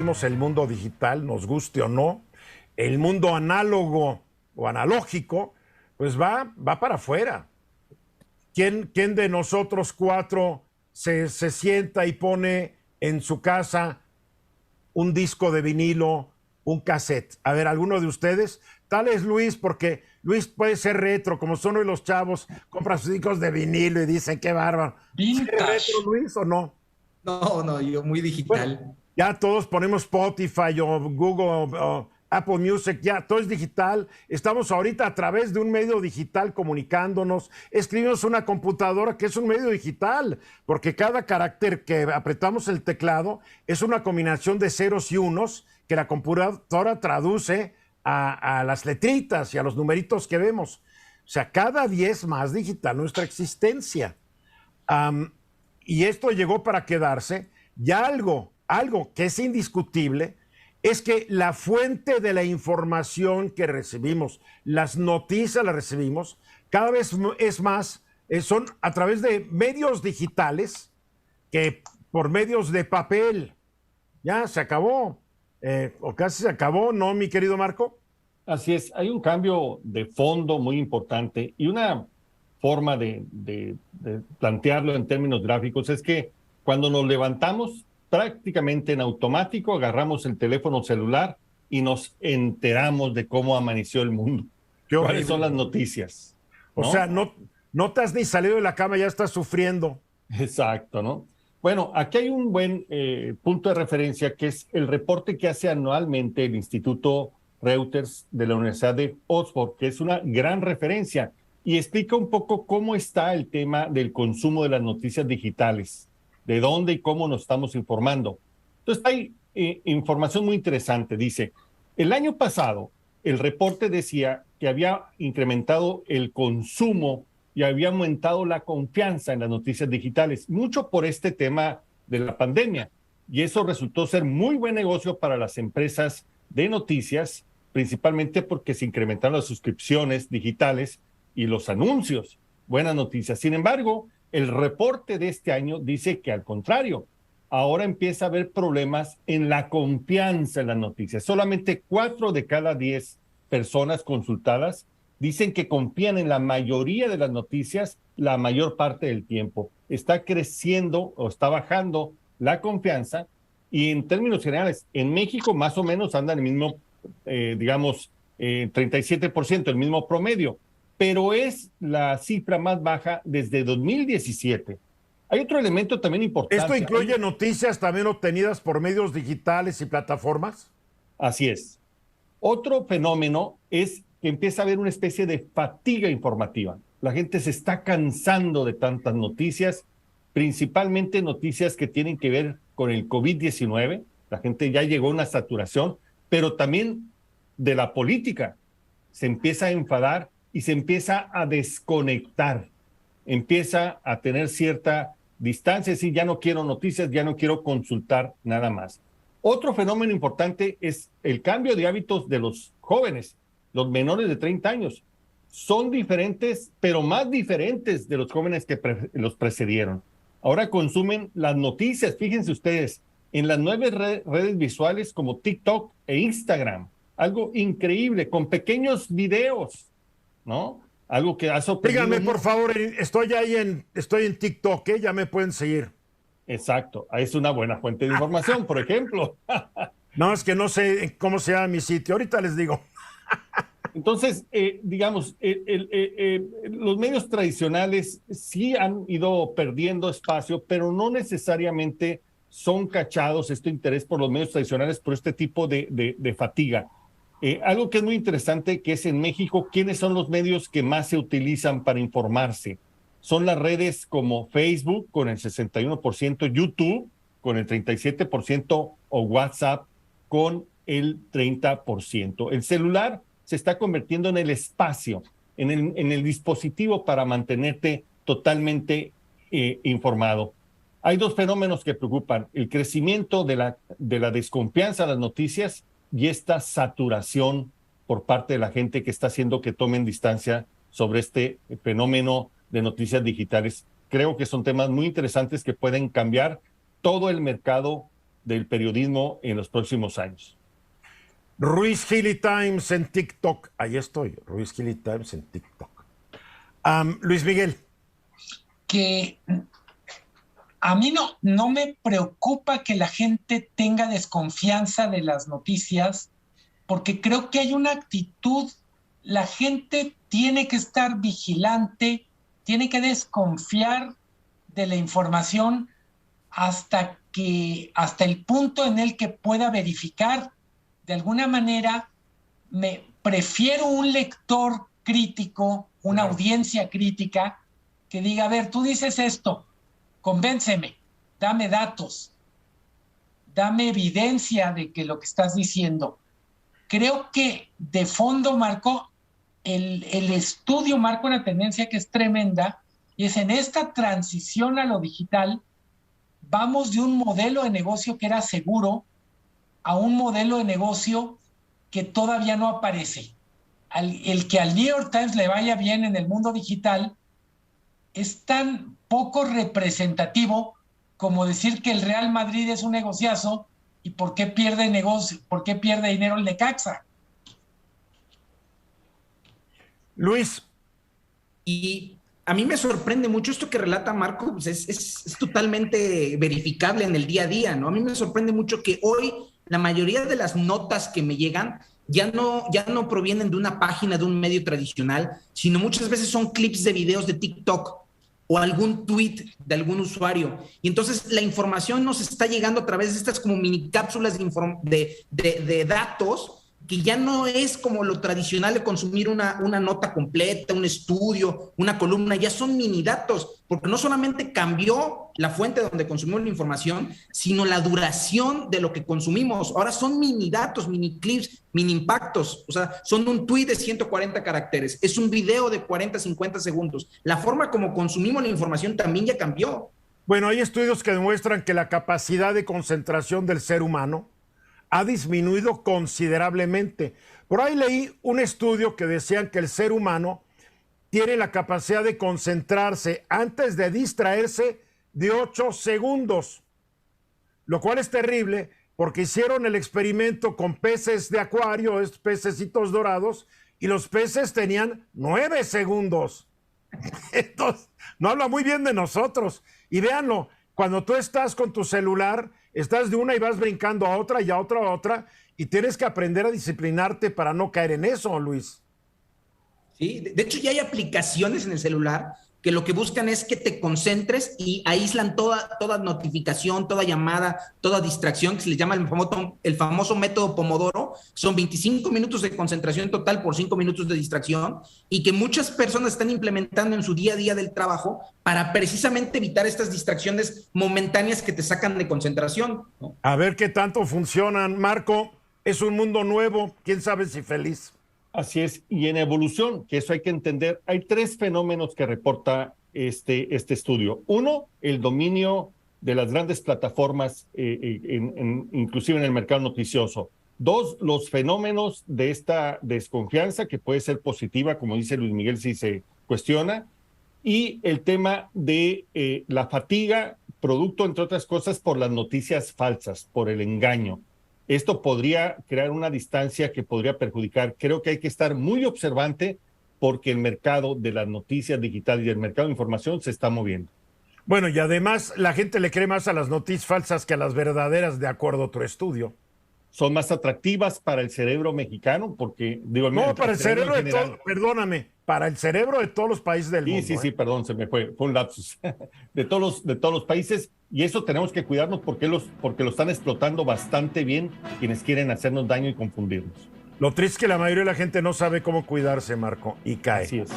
el mundo digital, nos guste o no, el mundo análogo o analógico, pues va para afuera. ¿Quién de nosotros cuatro se sienta y pone en su casa un disco de vinilo, un cassette? A ver, ¿alguno de ustedes? Tal es Luis, porque Luis puede ser retro, como son hoy los chavos, compran sus discos de vinilo y dicen, qué bárbaro. ¿Sí eres retro, Vintage. Luis, o no? No, no, yo muy Bueno, digital. ya todos ponemos Spotify o Google o Apple Music, ya todo es digital. Estamos ahorita a través de un medio digital comunicándonos. Escribimos una computadora que es un medio digital, porque cada carácter que apretamos el teclado es una combinación de ceros y unos que la computadora traduce a las letritas y a los numeritos que vemos. O sea, cada día es más digital nuestra existencia. Um, y esto llegó para quedarse. Ya algo que es indiscutible es que la fuente de la información que recibimos, las noticias las recibimos, cada vez es más, son a través de medios digitales que por medios de papel. Ya se acabó, o casi se acabó, ¿no, mi querido Marco? Así es, hay un cambio de fondo muy importante y una forma de plantearlo en términos gráficos es que cuando nos levantamos prácticamente en automático agarramos el teléfono celular y nos enteramos de cómo amaneció el mundo, Qué cuáles son las horrible. noticias, O sea, ¿no? no te has ni salido de la cama, ya estás sufriendo. Exacto, ¿no? Bueno, aquí hay un buen punto de referencia que es el reporte que hace anualmente el Instituto Reuters de la Universidad de Oxford, que es una gran referencia y explica un poco cómo está el tema del consumo de las noticias digitales, de dónde y cómo nos estamos informando. Entonces hay información muy interesante. Dice, el año pasado el reporte decía que había incrementado el consumo y había aumentado la confianza en las noticias digitales, mucho por este tema de la pandemia. Y eso resultó ser muy buen negocio para las empresas de noticias, principalmente porque se incrementaron las suscripciones digitales y los anuncios. Buenas noticias. Sin embargo, el reporte de este año dice que al contrario, ahora empieza a haber problemas en la confianza en las noticias. Solamente 4 de cada 10 personas consultadas dicen que confían en la mayoría de las noticias la mayor parte del tiempo. Está creciendo o está bajando la confianza y en términos generales, en México más o menos anda en el mismo, digamos, 37%, el mismo promedio, pero es la cifra más baja desde 2017. Hay otro elemento también ¿Esto importante. incluye noticias también obtenidas por medios digitales y plataformas? Así es. Otro fenómeno es que empieza a haber una especie de fatiga informativa. La gente se está cansando de tantas noticias, principalmente noticias que tienen que ver con el COVID-19. La gente ya llegó a una saturación, pero también de la política. Se empieza a enfadar y se empieza a desconectar. Empieza a tener cierta distancia, es decir, ya no quiero noticias, ya no quiero consultar nada más. Otro fenómeno importante es el cambio de hábitos de los jóvenes, los menores de 30 años. Son diferentes, pero más diferentes de los jóvenes que los precedieron. Ahora consumen las noticias, fíjense ustedes, en las nuevas redes visuales como TikTok e Instagram. Algo increíble, con pequeños videos, ¿no? Algo que ha sorprendido Díganme, por mucho. favor, estoy en TikTok, ¿eh? Ya me pueden seguir. Exacto, es una buena fuente de información, por ejemplo. No, es que no sé cómo se llama mi sitio. Ahorita les digo. Entonces, digamos, los medios tradicionales sí han ido perdiendo espacio, pero no necesariamente son cachados este interés por los medios tradicionales por este tipo de fatiga. Algo que es muy interesante, que es en México, ¿quiénes son los medios que más se utilizan para informarse? Son las redes como Facebook con el 61%, YouTube con el 37% o WhatsApp con el 30%. El celular se está convirtiendo en el espacio, en el dispositivo para mantenerte totalmente informado. Hay dos fenómenos que preocupan: el crecimiento de la desconfianza a las noticias y esta saturación por parte de la gente que está haciendo que tomen distancia sobre este fenómeno de noticias digitales. Creo que son temas muy interesantes que pueden cambiar todo el mercado del periodismo en los próximos años. Ruiz Gili Times en TikTok. Ahí estoy, Ruiz Gili Times en TikTok. Luis Miguel. Que a mí no me preocupa que la gente tenga desconfianza de las noticias, porque creo que hay una actitud, la gente tiene que estar vigilante, tiene que desconfiar de la información hasta el punto en el que pueda verificar. De alguna manera, prefiero un lector crítico, una audiencia crítica, que diga, a ver, tú dices esto, convénceme, dame datos, dame evidencia de que lo que estás diciendo. Creo que de fondo, Marco, el estudio marca una tendencia que es tremenda, y es en esta transición a lo digital, vamos de un modelo de negocio que era seguro a un modelo de negocio que todavía no aparece. El que al New York Times le vaya bien en el mundo digital es tan poco representativo como decir que el Real Madrid es un negociazo y por qué pierde dinero el Necaxa. Luis. Y a mí me sorprende mucho esto que relata Marco, pues es totalmente verificable en el día a día, ¿no? A mí me sorprende mucho que hoy la mayoría de las notas que me llegan ya no provienen de una página de un medio tradicional, sino muchas veces son clips de videos de TikTok o algún tweet de algún usuario. Y entonces la información nos está llegando a través de estas como mini cápsulas de datos, que ya no es como lo tradicional de consumir una nota completa, un estudio, una columna, ya son mini datos, porque no solamente cambió la fuente donde consumimos la información, sino la duración de lo que consumimos. Ahora son mini datos, mini clips, mini impactos, o sea, son un tweet de 140 caracteres, es un video de 40, 50 segundos. La forma como consumimos la información también ya cambió. Bueno, hay estudios que demuestran que la capacidad de concentración del ser humano ha disminuido considerablemente. Por ahí leí un estudio que decían que el ser humano tiene la capacidad de concentrarse antes de distraerse de 8 segundos, lo cual es terrible porque hicieron el experimento con peces de acuario, pececitos dorados, y los peces tenían 9 segundos. Entonces, no habla muy bien de nosotros. Y véanlo, cuando tú estás con tu celular, estás de una y vas brincando a otra y a otra, y tienes que aprender a disciplinarte para no caer en eso, Luis. Sí, de hecho ya hay aplicaciones en el celular que lo que buscan es que te concentres y aíslan toda notificación, toda llamada, toda distracción, que se les llama el famoso método Pomodoro. Son 25 minutos de concentración total por 5 minutos de distracción, y que muchas personas están implementando en su día a día del trabajo para precisamente evitar estas distracciones momentáneas que te sacan de concentración, ¿no? A ver qué tanto funcionan. Marco, es un mundo nuevo, quién sabe si feliz. Así es, y en evolución, que eso hay que entender, hay 3 fenómenos que reporta este estudio. Uno, el dominio de las grandes plataformas, inclusive en el mercado noticioso. 2, los fenómenos de esta desconfianza, que puede ser positiva, como dice Luis Miguel, si se cuestiona, y el tema de la fatiga, producto, entre otras cosas, por las noticias falsas, por el engaño. Esto podría crear una distancia que podría perjudicar. Creo que hay que estar muy observante porque el mercado de las noticias digitales y el mercado de información se está moviendo. Bueno, y además la gente le cree más a las noticias falsas que a las verdaderas, de acuerdo a otro estudio. Son más atractivas para el cerebro mexicano porque, digo... No, para el cerebro de todos, perdóname, para el cerebro de todos los países del mundo. Sí, perdón, se me fue un lapsus. de todos los países, y eso tenemos que cuidarnos porque lo están explotando bastante bien quienes quieren hacernos daño y confundirnos. Lo triste es que la mayoría de la gente no sabe cómo cuidarse, Marco, y cae. Así es.